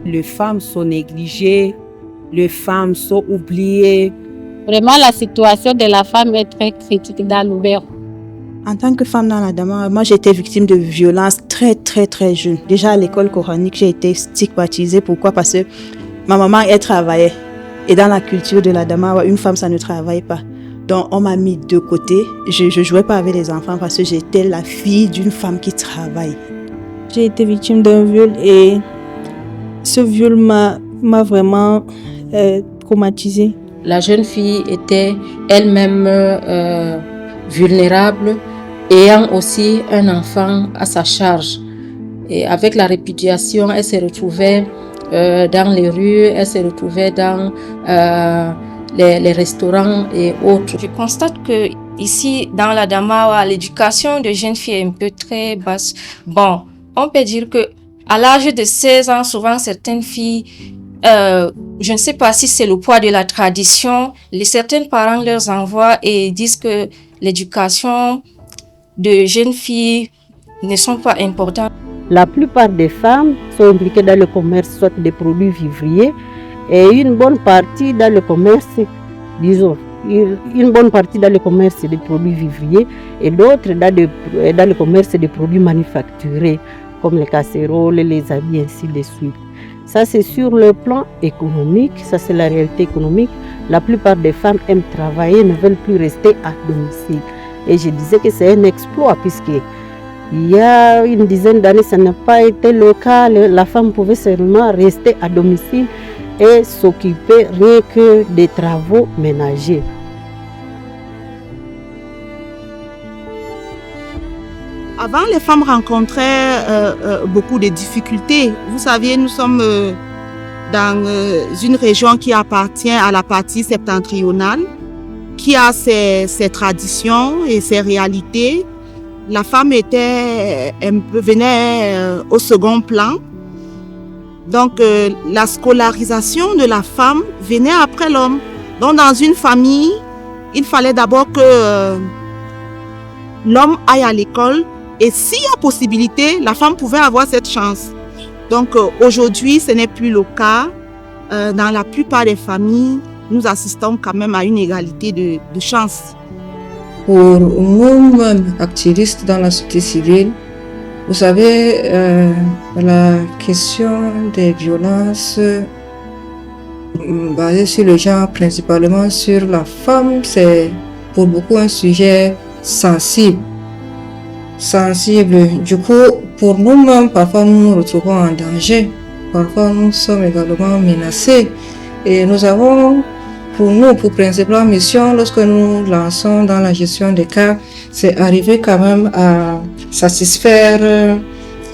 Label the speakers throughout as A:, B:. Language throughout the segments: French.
A: les femmes sont négligées, les femmes sont oubliées.
B: Vraiment, la situation de la femme est très critique dans Lubero.
C: En tant que femme dans la Dama, moi j'ai été victime de violences très jeune. Déjà à l'école coranique, j'ai été stigmatisée. Pourquoi? Parce que ma maman, elle travaillait. Et dans la culture de la Dama, une femme, ça ne travaille pas. Donc on m'a mis de côté. Je ne jouais pas avec les enfants parce que j'étais la fille d'une femme qui travaille.
D: J'ai été victime d'un viol et ce viol m'a vraiment traumatisée.
E: La jeune fille était elle-même vulnérable, ayant aussi un enfant à sa charge. Et avec la répudiation, elle s'est retrouvée dans les rues, elle s'est retrouvée dans les restaurants et autres.
F: Je constate que ici, dans la Damawa, l'éducation de jeunes filles est un peu très basse. Bon, on peut dire que à l'âge de 16 ans, souvent certaines filles, je ne sais pas si c'est le poids de la tradition, certains parents leur envoient et disent que l'éducation de jeunes filles ne sont pas importantes.
G: La plupart des femmes sont impliquées dans le commerce, soit des produits vivriers, et une bonne partie dans le commerce, disons, une bonne partie dans le commerce des produits vivriers et d'autres dans le commerce des produits manufacturés, comme les casseroles, les habits, ainsi de suite. Ça, c'est sur le plan économique, ça c'est la réalité économique. La plupart des femmes aiment travailler, ne veulent plus rester à domicile. Et je disais que c'est un exploit, puisque il y a une dizaine d'années, ça n'a pas été le cas. La femme pouvait seulement rester à domicile et s'occuper rien que des travaux ménagers.
C: Avant, les femmes rencontraient beaucoup de difficultés. Vous savez, nous sommes dans une région qui appartient à la partie septentrionale, qui a ses traditions et ses réalités. La femme venait au second plan. Donc, la scolarisation de la femme venait après l'homme. Donc, dans une famille, il fallait d'abord que l'homme aille à l'école. Et s'il y a possibilité, la femme pouvait avoir cette chance. Donc aujourd'hui, ce n'est plus le cas. Dans la plupart des familles, nous assistons quand même à une égalité de chance.
E: Pour nous, activistes dans la société civile, vous savez, la question des violences basées sur le genre, principalement sur la femme, c'est pour beaucoup un sujet sensible. Du coup, pour nous-mêmes, parfois nous nous retrouvons en danger. Parfois nous sommes également menacés. Et nous avons, pour principale mission, lorsque nous lançons dans la gestion des cas, c'est arriver quand même à satisfaire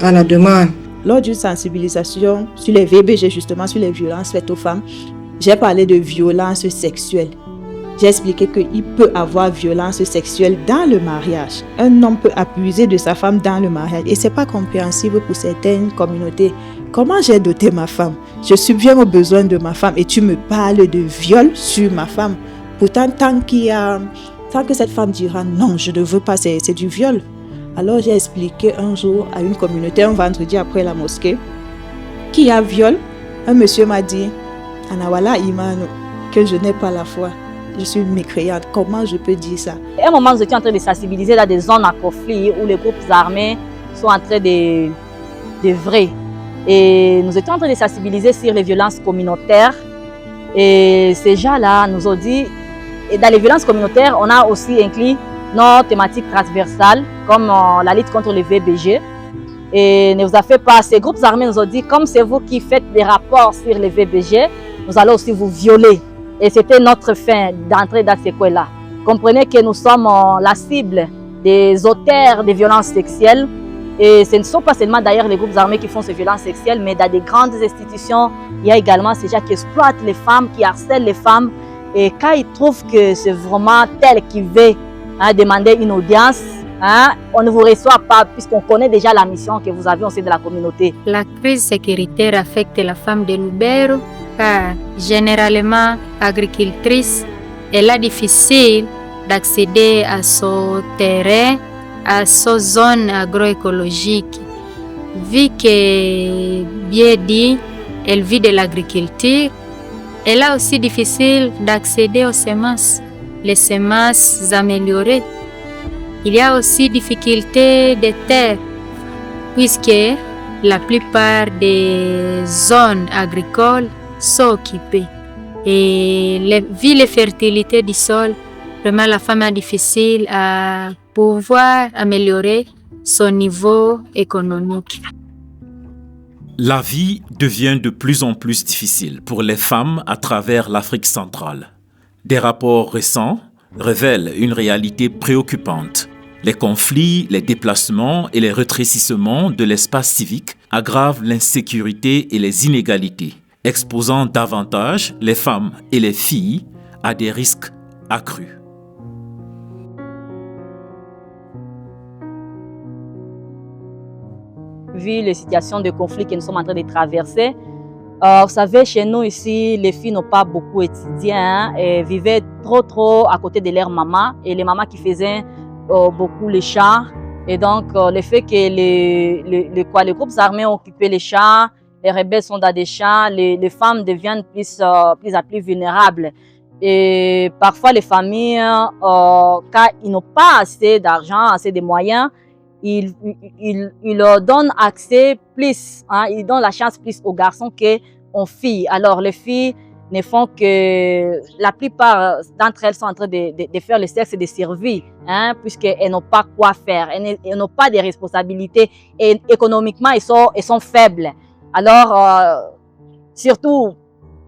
E: à la demande.
C: Lors d'une sensibilisation sur les VBG, justement sur les violences faites aux femmes, j'ai parlé de violences sexuelles. J'ai expliqué qu'il peut y avoir violence sexuelle dans le mariage. Un homme peut abuser de sa femme dans le mariage et ce n'est pas compréhensible pour certaines communautés. Comment j'ai doté ma femme? Je subviens aux besoins de ma femme et tu me parles de viol sur ma femme. Pourtant, tant que cette femme dira non, je ne veux pas, c'est du viol. Alors j'ai expliqué un jour à une communauté, un vendredi après la mosquée, qu'il y a viol. Un monsieur m'a dit, Anawala Imano, que je n'ai pas la foi. Je suis mécréante. Comment je peux dire ça?
H: À un moment, nous étions en train de sensibiliser dans des zones à conflit où les groupes armés sont en train d'œuvrer. Et nous étions en train de sensibiliser sur les violences communautaires. Et ces gens-là nous ont dit, et dans les violences communautaires, on a aussi inclus nos thématiques transversales, comme la lutte contre les VBG. Et ne vous affaibissez pas, ces groupes armés nous ont dit, comme c'est vous qui faites des rapports sur les VBG, nous allons aussi vous violer. Et c'était notre fin d'entrer dans ces coins-là. Comprenez que nous sommes la cible des auteurs de violences sexuelles. Et ce ne sont pas seulement d'ailleurs les groupes armés qui font ces violences sexuelles, mais dans des grandes institutions, il y a également ces gens qui exploitent les femmes, qui harcèlent les femmes. Et quand ils trouvent que c'est vraiment tel qui veut demander une audience, on ne vous reçoit pas puisqu'on connaît déjà la mission que vous avez au sein de la communauté.
B: La crise sécuritaire affecte la femme de Lubero car généralement agricultrice, elle est difficile d'accéder à son terrain, à sa zone agroécologique. Vu que, bien dit, elle vit de l'agriculture. Elle a aussi difficile d'accéder aux semences, les semences améliorées. Il y a aussi difficulté de terre, puisque la plupart des zones agricoles sont occupées. Et vu la fertilité du sol, vraiment la femme a difficile à pouvoir améliorer son niveau économique.
I: La vie devient de plus en plus difficile pour les femmes à travers l'Afrique centrale. Des rapports récents révèlent une réalité préoccupante. Les conflits, les déplacements et les rétrécissements de l'espace civique aggravent l'insécurité et les inégalités, exposant davantage les femmes et les filles à des risques accrus.
H: Vu les situations de conflit que nous sommes en train de traverser, vous savez, chez nous ici, les filles n'ont pas beaucoup étudié, et vivaient trop à côté de leur maman, et les mamans qui faisaient beaucoup les champs. Et donc, le fait que les groupes armés ont occupé les champs, les rebelles sont dans des champs, les femmes deviennent plus vulnérables. Et parfois, les familles, quand ils n'ont pas assez d'argent, assez de moyens, ils leur donnent accès plus, ils donnent la chance plus aux garçons qu'aux filles. Alors, les filles ne font que, la plupart d'entre elles sont en train de faire le sexe et de servir, puisqu'elles n'ont pas quoi faire, elles n'ont pas de responsabilités et économiquement, elles sont faibles. Alors, surtout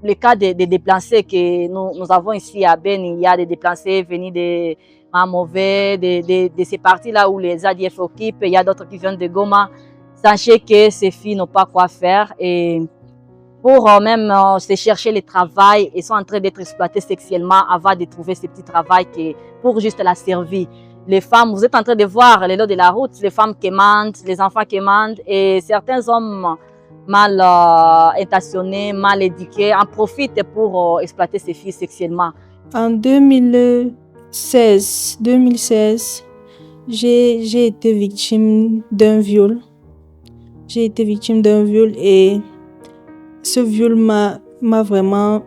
H: le cas des déplacés que nous avons ici à Beni, il y a des déplacés venus de Mauvais, de ces parties-là où les ADF occupent, il y a d'autres qui viennent de Goma. Sachez que ces filles n'ont pas quoi faire et pour même se chercher le travail, elles sont en train d'être exploitées sexuellement avant de trouver ce petit travail pour juste la servir. Les femmes, vous êtes en train de voir le long de la route, les femmes qui mentent, les enfants qui mentent et certains hommes mal intentionnés, mal éduqués en profitent pour exploiter ces filles sexuellement.
D: En 2016, j'ai été victime d'un viol. J'ai été victime d'un viol et ce viol m'a vraiment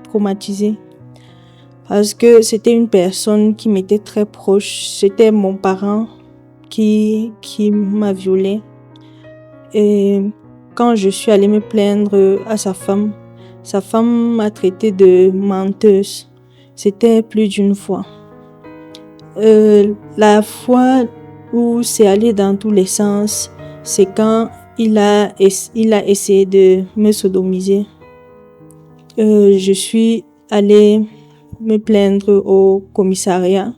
D: traumatisée. Parce que c'était une personne qui m'était très proche. C'était mon parent qui m'a violée. Et quand je suis allée me plaindre à sa femme m'a traitée de menteuse. C'était plus d'une fois. La fois où c'est allé dans tous les sens, c'est quand il a essayé de me sodomiser. Je suis allée me plaindre au commissariat.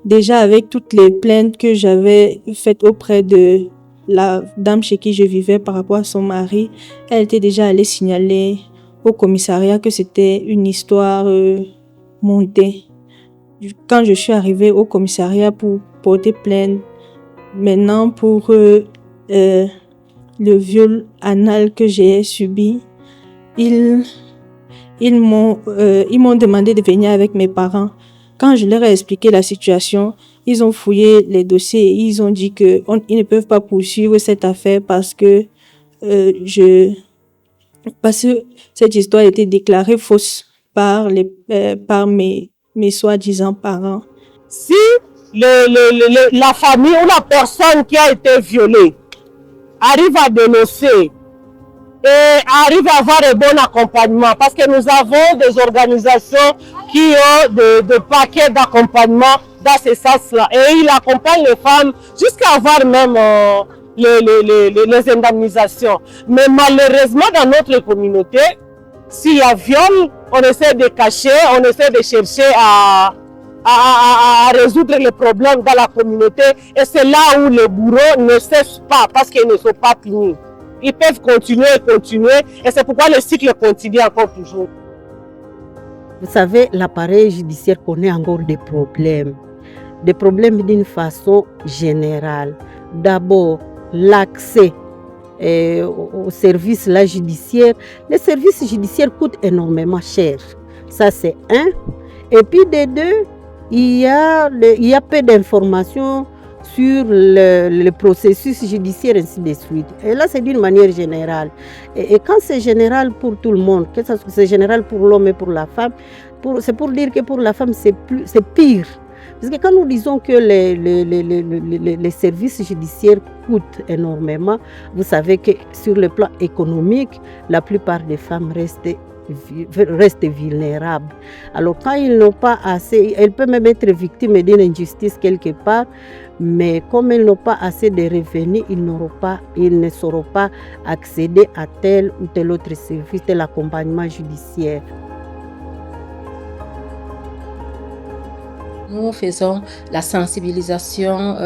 D: Déjà avec toutes les plaintes que j'avais faites auprès de la dame chez qui je vivais par rapport à son mari, elle était déjà allée signaler au commissariat que c'était une histoire montée. Quand je suis arrivée au commissariat pour porter plainte, maintenant pour le viol anal que j'ai subi, ils m'ont demandé de venir avec mes parents. Quand je leur ai expliqué la situation, ils ont fouillé les dossiers et ils ont dit qu'ils ne peuvent pas poursuivre cette affaire parce que cette histoire a été déclarée fausse par mes soi-disant parents.
J: Si la famille ou la personne qui a été violée arrive à dénoncer et arrive à avoir un bon accompagnement, parce que nous avons des organisations qui ont des paquets d'accompagnement dans ce sens-là. Et ils accompagnent les femmes jusqu'à avoir même les indemnisations. Mais malheureusement, dans notre communauté, s'il y a viol, on essaie de cacher, on essaie de chercher à résoudre les problèmes dans la communauté. Et c'est là où les bourreaux ne cessent pas parce qu'ils ne sont pas punis. Ils peuvent continuer, et c'est pourquoi le cycle continue encore toujours.
G: Vous savez, l'appareil judiciaire connaît encore des problèmes d'une façon générale. D'abord, l'accès aux services judiciaires. Les services judiciaires coûtent énormément cher. Ça, c'est un. Et puis, de deux, il y a peu d'informations sur le processus judiciaire, ainsi de suite. Et là, c'est d'une manière générale. Et quand c'est général pour tout le monde, que c'est général pour l'homme et pour la femme, c'est pour dire que pour la femme, c'est pire. Parce que quand nous disons que les services judiciaires coûtent énormément, vous savez que sur le plan économique, la plupart des femmes restent vulnérables. Alors quand ils n'ont pas assez, elles peuvent même être victimes d'une injustice quelque part, mais comme elles n'ont pas assez de revenus, ils ne sauront pas accéder à tel ou tel autre service, tel accompagnement judiciaire.
K: Nous faisons la sensibilisation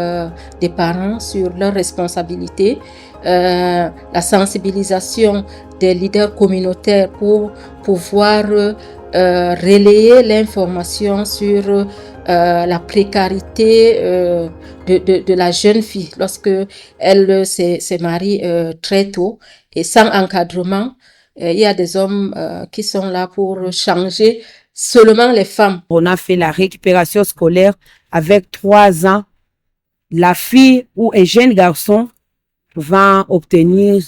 K: des parents sur leurs responsabilités, la sensibilisation des leaders communautaires pour pouvoir relayer l'information sur la précarité de la jeune fille lorsque elle se marie très tôt et sans encadrement. Il y a des hommes qui sont là pour changer seulement les femmes.
A: On a fait la récupération scolaire avec 3 ans. La fille ou un jeune garçon va obtenir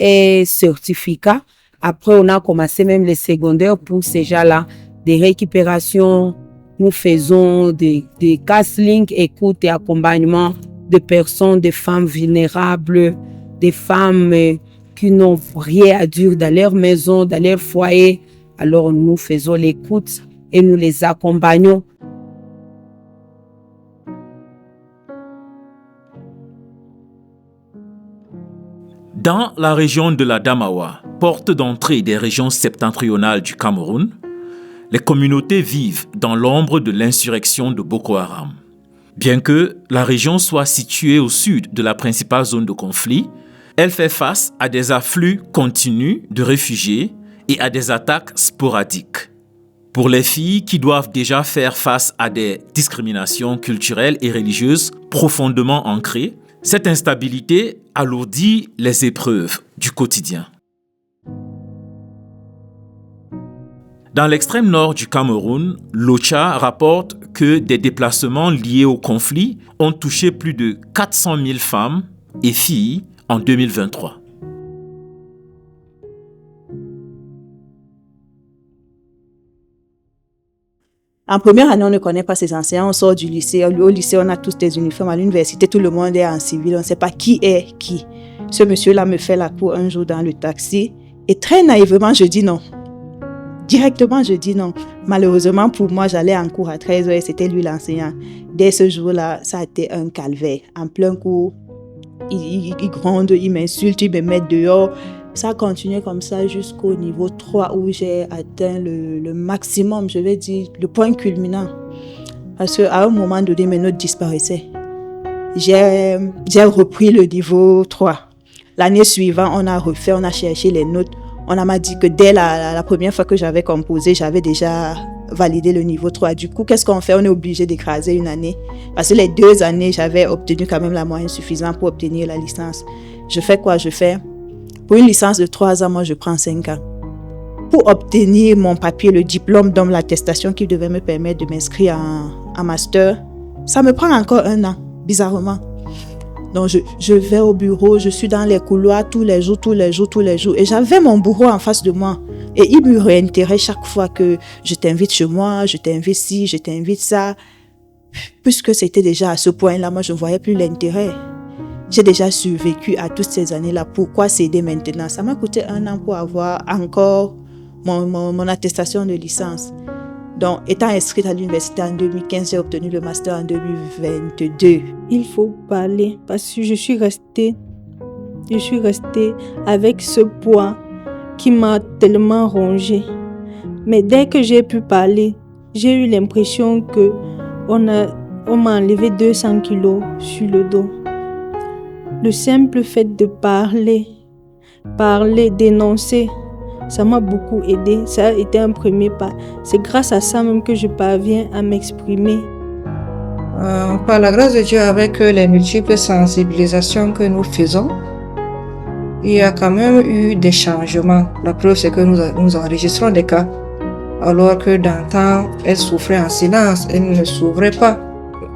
A: un certificat. Après, on a commencé même les secondaires pour ces gens-là. Des récupérations, nous faisons des counseling, écoute et accompagnement de personnes, de femmes vulnérables, des femmes qui n'ont rien à dire dans leur maison, dans leur foyer. Alors nous faisons l'écoute et nous les accompagnons.
I: Dans la région de la Damawa, porte d'entrée des régions septentrionales du Cameroun, les communautés vivent dans l'ombre de l'insurrection de Boko Haram. Bien que la région soit située au sud de la principale zone de conflit, elle fait face à des afflux continus de réfugiés et à des attaques sporadiques. Pour les filles qui doivent déjà faire face à des discriminations culturelles et religieuses profondément ancrées, cette instabilité alourdit les épreuves du quotidien. Dans l'extrême nord du Cameroun, l'OCHA rapporte que des déplacements liés au conflit ont touché plus de 400 000 femmes et filles en 2023.
C: En première année, on ne connaît pas ses enseignants, on sort du lycée. Au lycée, on a tous des uniformes. À l'université, tout le monde est en civil, on ne sait pas qui est qui. Ce monsieur-là me fait la cour un jour dans le taxi et très naïvement, je dis non. Directement, je dis non. Malheureusement, pour moi, j'allais en cours à 13h et c'était lui l'enseignant. Dès ce jour-là, ça a été un calvaire. En plein cours, il gronde, il m'insulte, il me met dehors. Ça a continué comme ça jusqu'au niveau 3 où j'ai atteint le maximum, je vais dire, le point culminant. Parce qu'à un moment donné, mes notes disparaissaient. J'ai repris le niveau 3. L'année suivante, on a cherché les notes. On m'a dit que dès la première fois que j'avais composé, j'avais déjà validé le niveau 3. Du coup, qu'est-ce qu'on fait? On est obligé d'écraser une année. Parce que les 2 années, j'avais obtenu quand même la moyenne suffisante pour obtenir la licence. Je fais quoi? Pour une licence de 3 ans, moi, je prends 5 ans. Pour obtenir mon papier, le diplôme, donc l'attestation qui devait me permettre de m'inscrire en master, ça me prend encore 1 an, bizarrement. Donc, je vais au bureau, je suis dans les couloirs tous les jours. Et j'avais mon bourreau en face de moi. Et il me réitérait chaque fois que je t'invite chez moi, je t'invite ci, je t'invite ça. Puisque c'était déjà à ce point-là, moi, je ne voyais plus l'intérêt. J'ai déjà survécu à toutes ces années-là. Pourquoi céder maintenant? Ça m'a coûté 1 an pour avoir encore mon attestation de licence. Donc, étant inscrite à l'université en 2015, j'ai obtenu le master en 2022.
D: Il faut parler parce que je suis restée avec ce poids qui m'a tellement rongée. Mais dès que j'ai pu parler, j'ai eu l'impression que on m'a enlevé 200 kilos sur le dos. Le simple fait de parler, dénoncer, ça m'a beaucoup aidé. Ça a été un premier pas. C'est grâce à ça même que je parviens à m'exprimer.
E: Par la grâce de Dieu, avec les multiples sensibilisations que nous faisons, il y a quand même eu des changements. La preuve, c'est que nous enregistrons des cas. Alors que dans le temps, elle souffrait en silence, elle ne s'ouvrait pas.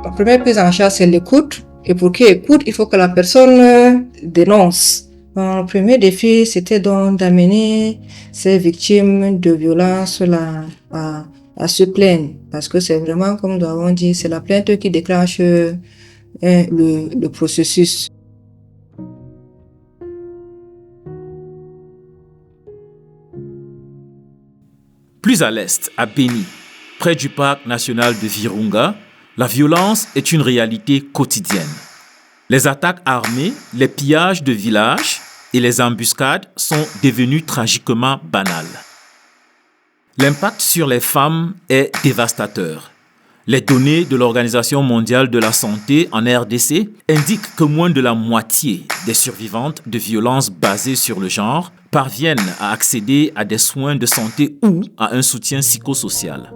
E: La première prise en charge, c'est l'écoute. Et pour qu'il écoute, il faut que la personne dénonce. Bon, le premier défi, c'était donc d'amener ces victimes de violences là à se plaindre. Parce que c'est vraiment, comme nous avons dit, c'est la plainte qui déclenche le processus.
I: Plus à l'est, à Beni, près du parc national de Virunga, la violence est une réalité quotidienne. Les attaques armées, les pillages de villages et les embuscades sont devenus tragiquement banales. L'impact sur les femmes est dévastateur. Les données de l'Organisation mondiale de la santé en RDC indiquent que moins de la moitié des survivantes de violences basées sur le genre parviennent à accéder à des soins de santé ou à un soutien psychosocial.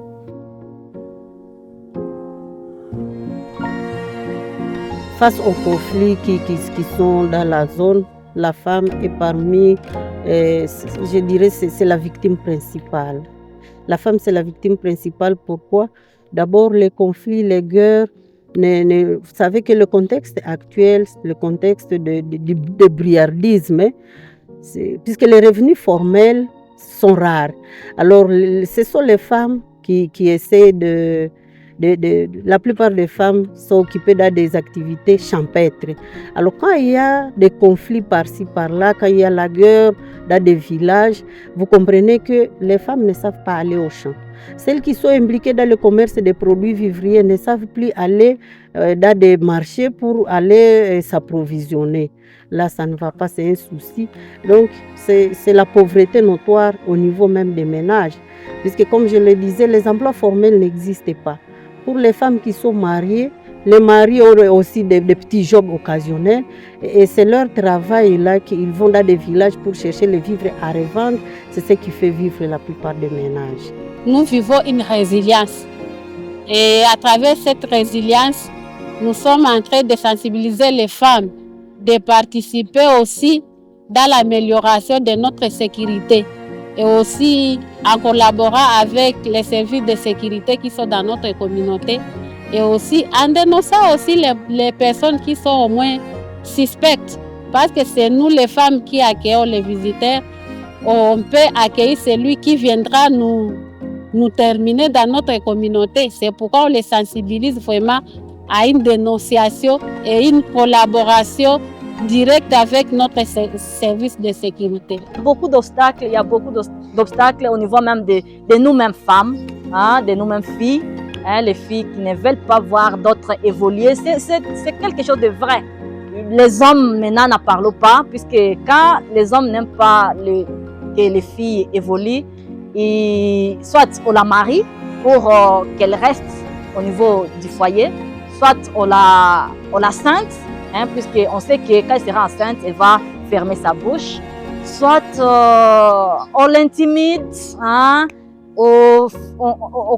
G: Face aux conflits qui sont dans la zone, la femme est parmi, je dirais, c'est la victime principale. La femme, c'est la victime principale. Pourquoi? D'abord, les conflits, les guerres. Vous savez que le contexte actuel, le contexte de briardisme, puisque les revenus formels sont rares. Alors, ce sont les femmes qui essaient la plupart des femmes sont occupées dans des activités champêtres. Alors quand il y a des conflits par-ci, par-là, quand il y a la guerre dans des villages, vous comprenez que les femmes ne savent pas aller au champ. Celles qui sont impliquées dans le commerce des produits vivriers ne savent plus aller dans des marchés pour aller s'approvisionner. Là, ça ne va pas, c'est un souci. Donc, c'est la pauvreté notoire au niveau même des ménages. Puisque, comme je le disais, les emplois formels n'existent pas. Pour les femmes qui sont mariées, les maris ont aussi des petits jobs occasionnels et c'est leur travail là qu'ils vont dans des villages pour chercher les vivres à revendre. C'est ce qui fait vivre la plupart des ménages.
L: Nous vivons une résilience et à travers cette résilience, nous sommes en train de sensibiliser les femmes, de participer aussi dans l'amélioration de notre sécurité. Et aussi en collaborant avec les services de sécurité qui sont dans notre communauté et aussi en dénonçant aussi les personnes qui sont au moins suspectes parce que c'est nous les femmes qui accueillons les visiteurs. On peut accueillir celui qui viendra nous terminer dans notre communauté. C'est pourquoi on les sensibilise vraiment à une dénonciation et une collaboration direct avec notre service de sécurité.
H: Beaucoup d'obstacles, il y a beaucoup d'obstacles au niveau même de nous-mêmes femmes, de nous-mêmes filles, les filles qui ne veulent pas voir d'autres évoluer. C'est quelque chose de vrai. Les hommes maintenant n'en parlent pas, puisque quand les hommes n'aiment pas que les filles évoluent, soit on la marie pour qu'elle reste au niveau du foyer, soit on la ceinte, puisqu'on sait que quand elle sera enceinte, elle va fermer sa bouche. Soit on l'intimide, on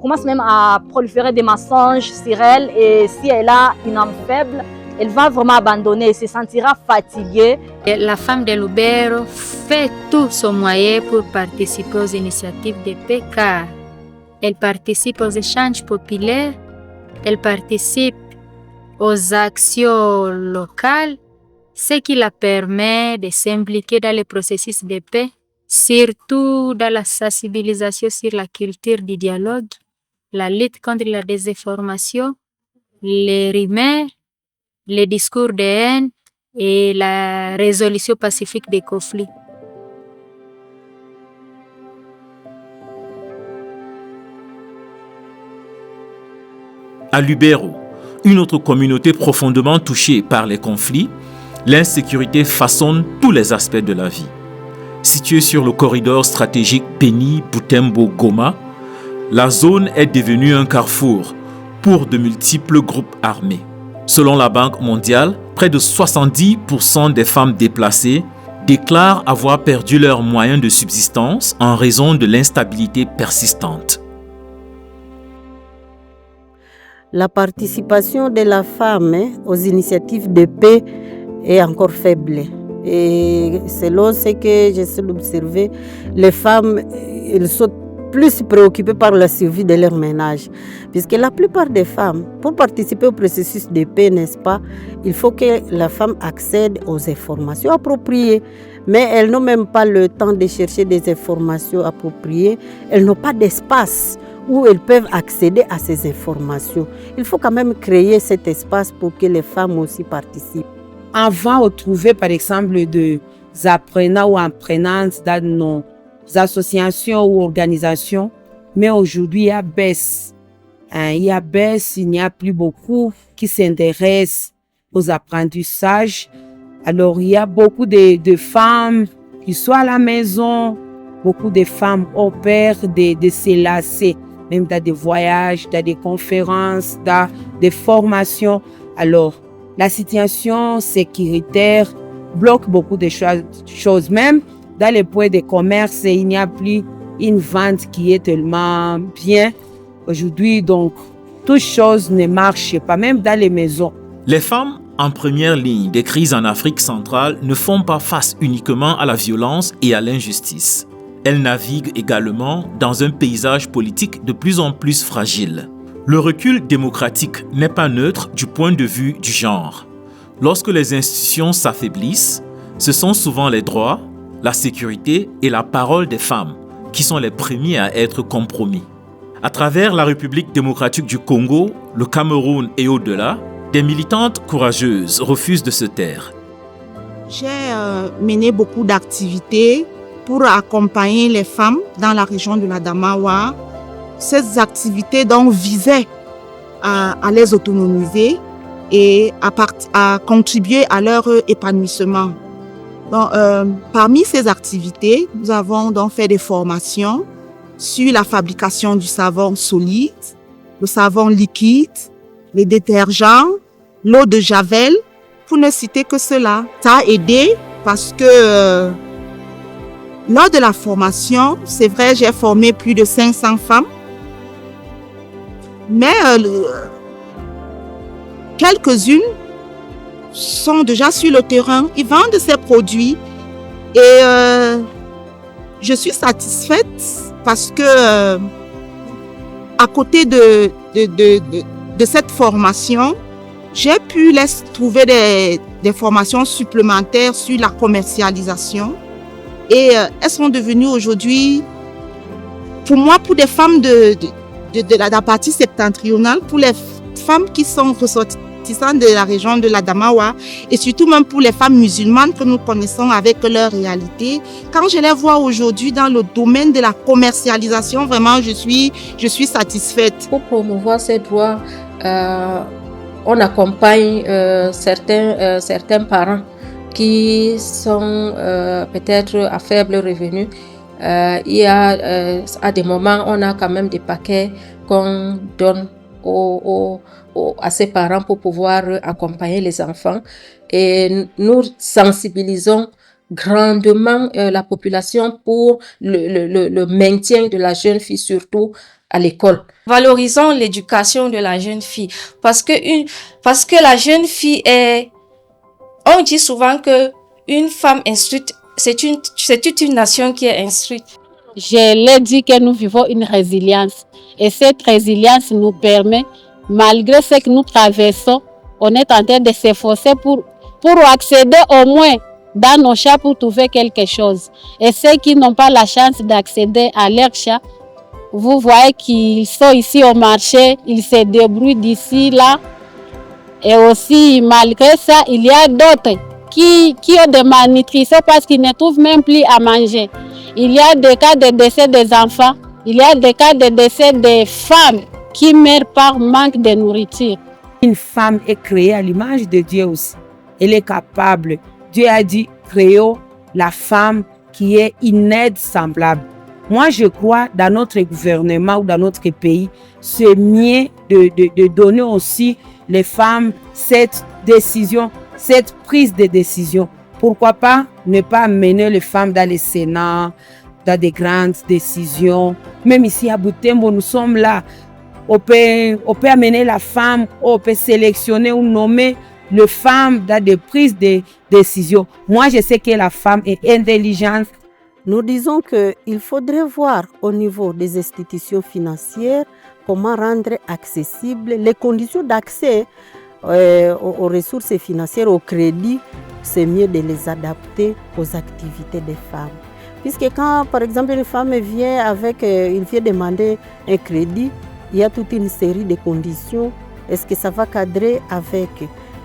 H: commence même à proliférer des mensonges sur elle. Et si elle a une âme faible, elle va vraiment abandonner, elle se sentira fatiguée.
B: La femme de Lubero fait tout son moyen pour participer aux initiatives de paix car elle participe aux échanges populaires, elle participe aux actions locales, ce qui la permet de s'impliquer dans le processus de paix, surtout dans la sensibilisation sur la culture du dialogue, la lutte contre la désinformation, les rumeurs, les discours de haine et la résolution pacifique des conflits.
I: À Lubero, une autre communauté profondément touchée par les conflits, l'insécurité façonne tous les aspects de la vie. Située sur le corridor stratégique Beni-Butembo-Goma, la zone est devenue un carrefour pour de multiples groupes armés. Selon la Banque mondiale, près de 70% des femmes déplacées déclarent avoir perdu leurs moyens de subsistance en raison de l'instabilité persistante.
G: La participation de la femme aux initiatives de paix est encore faible. Et selon ce que j'essaie d'observer, les femmes elles sont plus préoccupées par la survie de leur ménage. Puisque la plupart des femmes, pour participer au processus de paix, n'est-ce pas, il faut que la femme accède aux informations appropriées. Mais elles n'ont même pas le temps de chercher des informations appropriées. Elles n'ont pas d'espace où elles peuvent accéder à ces informations. Il faut quand même créer cet espace pour que les femmes aussi participent.
A: Avant de trouver, par exemple, des apprenants ou apprenantes dans nos associations ou organisations, mais aujourd'hui, il y a baisse. Il n'y a plus beaucoup qui s'intéressent aux apprentissages. Alors, il y a beaucoup de femmes qui sont à la maison, beaucoup de femmes opèrent de se lasser, même dans des voyages, dans des conférences, dans des formations. Alors, la situation sécuritaire bloque beaucoup de choses. Même dans les points de commerce, il n'y a plus une vente qui est tellement bien. Aujourd'hui, donc, toutes choses ne marchent pas, même dans les maisons.
I: Les femmes en première ligne des crises en Afrique centrale ne font pas face uniquement à la violence et à l'injustice. Elles naviguent également dans un paysage politique de plus en plus fragile. Le recul démocratique n'est pas neutre du point de vue du genre. Lorsque les institutions s'affaiblissent, ce sont souvent les droits, la sécurité et la parole des femmes qui sont les premiers à être compromis. À travers la République démocratique du Congo, le Cameroun et au-delà, des militantes courageuses refusent de se taire.
M: J'ai mené beaucoup d'activités pour accompagner les femmes dans la région de l'Adamawa. Ces activités donc visaient à les autonomiser et à contribuer à leur épanouissement. Donc, parmi ces activités, nous avons donc fait des formations sur la fabrication du savon solide, le savon liquide, les détergents, l'eau de javel, pour ne citer que cela. Ça a aidé parce que lors de la formation, c'est vrai, j'ai formé plus de 500 femmes, mais quelques-unes sont déjà sur le terrain, ils vendent ces produits et je suis satisfaite parce que à côté de cette formation, j'ai pu trouver des formations supplémentaires sur la commercialisation et elles sont devenues aujourd'hui, pour moi, pour des femmes de la partie septentrionale, pour les femmes qui sont ressortissantes de la région de l'Adamawa et surtout même pour les femmes musulmanes que nous connaissons avec leur réalité. Quand je les vois aujourd'hui dans le domaine de la commercialisation, vraiment, je suis satisfaite.
K: Pour promouvoir ces droits, on accompagne certains parents qui sont peut-être à faible revenu. Il y a à des moments, on a quand même des paquets qu'on donne à ces parents pour pouvoir accompagner les enfants. Et nous sensibilisons grandement la population pour le maintien de la jeune fille, surtout à l'école.
F: Valorisons l'éducation de la jeune fille parce que la jeune fille on dit souvent que une femme instruite, c'est toute une nation qui est instruite.
L: Je l'ai dit que nous vivons une résilience et cette résilience nous permet, malgré ce que nous traversons, on est en train de s'efforcer pour accéder au moins dans nos champs pour trouver quelque chose. Et ceux qui n'ont pas la chance d'accéder à leurs champs, vous voyez qu'ils sont ici au marché, ils se débrouillent d'ici, là. Et aussi, malgré ça, il y a d'autres qui ont des malnutritions parce qu'ils ne trouvent même plus à manger. Il y a des cas de décès des enfants, il y a des cas de décès des femmes qui meurent par manque de nourriture.
A: Une femme est créée à l'image de Dieu aussi. Elle est capable. Dieu a dit, créons la femme qui est une aide semblable. Moi, je crois, dans notre gouvernement ou dans notre pays, c'est mieux de donner aussi les femmes cette décision, cette prise de décision. Pourquoi pas ne pas amener les femmes dans les Sénats, dans des grandes décisions. Même ici à Butembo, nous sommes là. On peut amener la femme, on peut sélectionner ou nommer les femmes dans des prises de décision. Moi, je sais que la femme est intelligente,
G: Nous disons qu'il faudrait voir au niveau des institutions financières comment rendre accessibles les conditions d'accès aux ressources financières, au crédit. C'est mieux de les adapter aux activités des femmes. Puisque quand, par exemple, une femme vient demander un crédit, il y a toute une série de conditions. Est-ce que ça va cadrer avec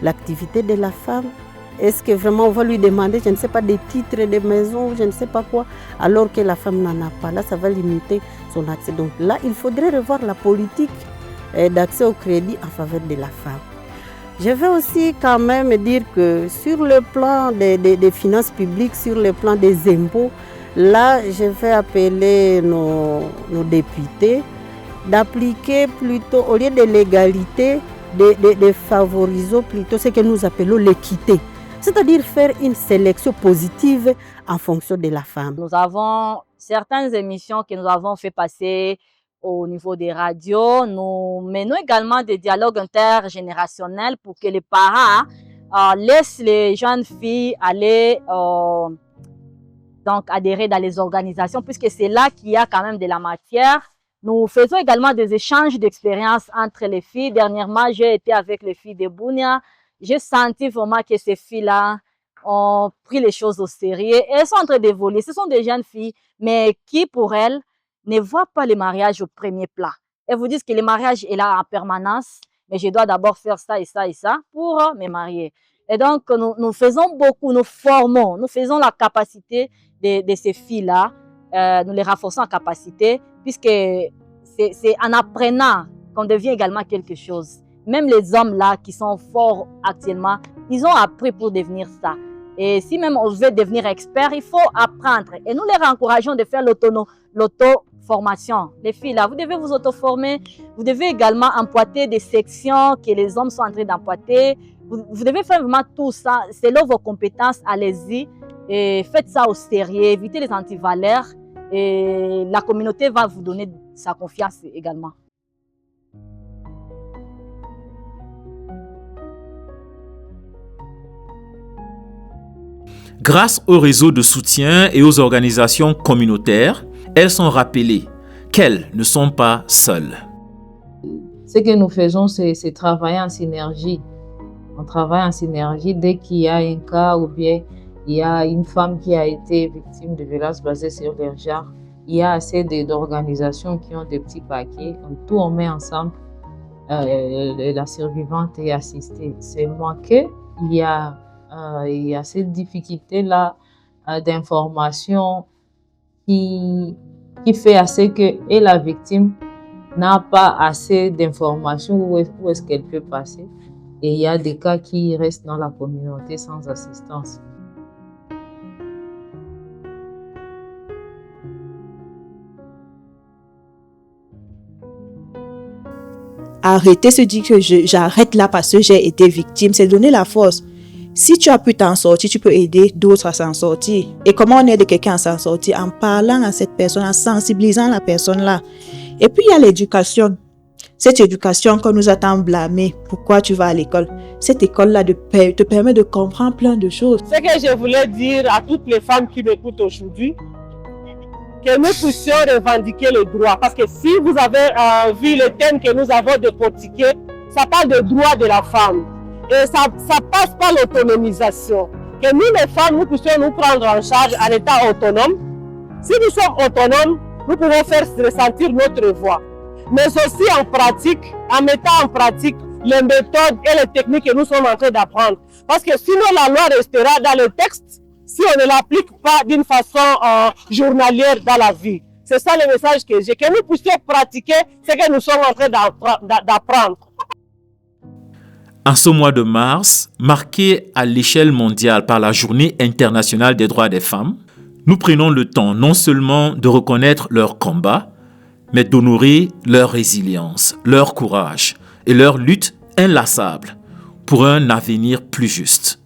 G: l'activité de la femme? Est-ce que vraiment on va lui demander, je ne sais pas, des titres de maison, je ne sais pas quoi, alors que la femme n'en a pas? Là, ça va limiter son accès. Donc là, il faudrait revoir la politique d'accès au crédit en faveur de la femme. Je vais aussi quand même dire que sur le plan des finances publiques, sur le plan des impôts, là, je vais appeler nos députés d'appliquer plutôt, au lieu de l'égalité, de favoriser plutôt ce que nous appelons l'équité. C'est-à-dire faire une sélection positive en fonction de la femme.
H: Nous avons certaines émissions que nous avons fait passer au niveau des radios. Nous menons également des dialogues intergénérationnels pour que les parents laissent les jeunes filles aller donc adhérer dans les organisations, puisque c'est là qu'il y a quand même de la matière. Nous faisons également des échanges d'expériences entre les filles. Dernièrement, j'ai été avec les filles de Bunia. J'ai senti vraiment que ces filles-là ont pris les choses au sérieux. Et elles sont en train d'évoluer. Ce sont des jeunes filles, mais qui, pour elles, ne voient pas le mariage au premier plan. Elles vous disent que le mariage est là en permanence, mais je dois d'abord faire ça et ça et ça pour me marier. Et donc, nous faisons beaucoup, nous formons, nous faisons la capacité de ces filles-là, nous les renforçons en capacité, puisque c'est en apprenant qu'on devient également quelque chose. Même les hommes là qui sont forts actuellement, ils ont appris pour devenir ça. Et si même on veut devenir expert, il faut apprendre. Et nous les encourageons de faire l'auto-formation. Les filles là, vous devez vous auto-former. Vous devez également emboîter des sections que les hommes sont en train d'emboîter. Vous devez faire vraiment tout ça. Selon vos compétences, allez-y. Et faites ça au sérieux. Évitez les antivaleurs. Et la communauté va vous donner sa confiance également.
I: Grâce au réseau de soutien et aux organisations communautaires, elles sont rappelées qu'elles ne sont pas seules.
N: Ce que nous faisons, c'est travailler en synergie. On travaille en synergie dès qu'il y a un cas ou bien il y a une femme qui a été victime de violences basées sur le genre. Il y a assez d'organisations qui ont des petits paquets. On met ensemble. La survivante est assistée. C'est manqué. Il y a cette difficulté-là d'information qui fait assez que et la victime n'a pas assez d'informations où est-ce qu'elle peut passer. Et il y a des cas qui restent dans la communauté sans assistance.
C: Arrêter se dire que j'arrête là parce que j'ai été victime, c'est donner la force. Si tu as pu t'en sortir, tu peux aider d'autres à s'en sortir. Et comment on aide quelqu'un à s'en sortir? En parlant à cette personne, en sensibilisant la personne là. Et puis il y a l'éducation. Cette éducation qu'on nous a tant blâmé. Pourquoi tu vas à l'école? Cette école-là te permet de comprendre plein de choses.
J: Ce que je voulais dire à toutes les femmes qui m'écoutent aujourd'hui, que nous puissions revendiquer les droits. Parce que si vous avez vu le thème que nous avons décortiqué, ça parle des droits de la femme. Et ça passe par l'autonomisation. Que nous, les femmes, nous puissions nous prendre en charge en étant autonomes. Si nous sommes autonomes, nous pouvons faire ressentir notre voix. Mais aussi en pratique, en mettant en pratique les méthodes et les techniques que nous sommes en train d'apprendre. Parce que sinon, la loi restera dans le texte si on ne l'applique pas d'une façon journalière dans la vie. C'est ça le message que j'ai, que nous puissions pratiquer ce que nous sommes en train d'apprendre.
I: En ce mois de mars, marqué à l'échelle mondiale par la Journée internationale des droits des femmes, nous prenons le temps non seulement de reconnaître leur combat, mais d'honorer leur résilience, leur courage et leur lutte inlassable pour un avenir plus juste.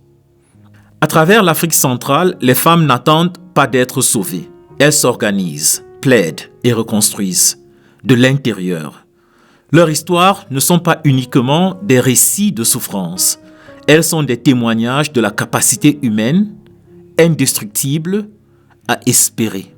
I: À travers l'Afrique centrale, les femmes n'attendent pas d'être sauvées. Elles s'organisent, plaident et reconstruisent de l'intérieur. Leurs histoires ne sont pas uniquement des récits de souffrance. Elles sont des témoignages de la capacité humaine, indestructible, à espérer.